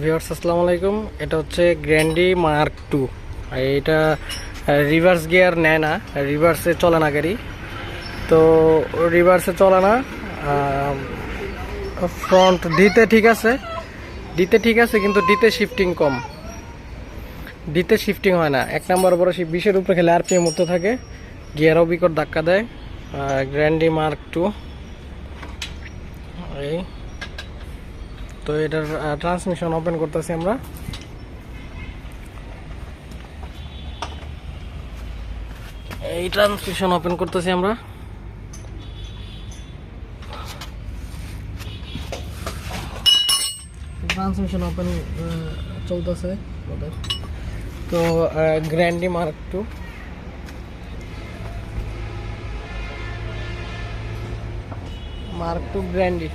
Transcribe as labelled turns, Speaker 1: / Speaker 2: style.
Speaker 1: Viewers আসসালামু আলাইকুম। এটা হচ্ছে গ্র্যান্ডি মার্ক 2। এটা রিভার্স গিয়ার নেয় না, রিভার্সে চলে না গাড়ি। তো রিভার্সে চলে না। ফ্রন্ট ডিতে ঠিক আছে, কিন্তু ডিতে শিফটিং কম, ডিতে শিফটিং হয় না। এক নাম্বার বড় 20-এর উপরে খেলে আরপিএম মতো থাকে, গিয়ারও বিকট ধাক্কা দেয়। গ্র্যান্ডি মার্ক 2 এই। তো এটার ট্রান্সমিশন ওপেন করতেছি আমরা। এই ট্রান্সমিশন ওপেন করতেছি আমরা। ট্রান্সমিশন ওপেন চলতেছে ওদের। তো গ্র্যান্ডি মার্ক 2 গ্র্যান্ডি।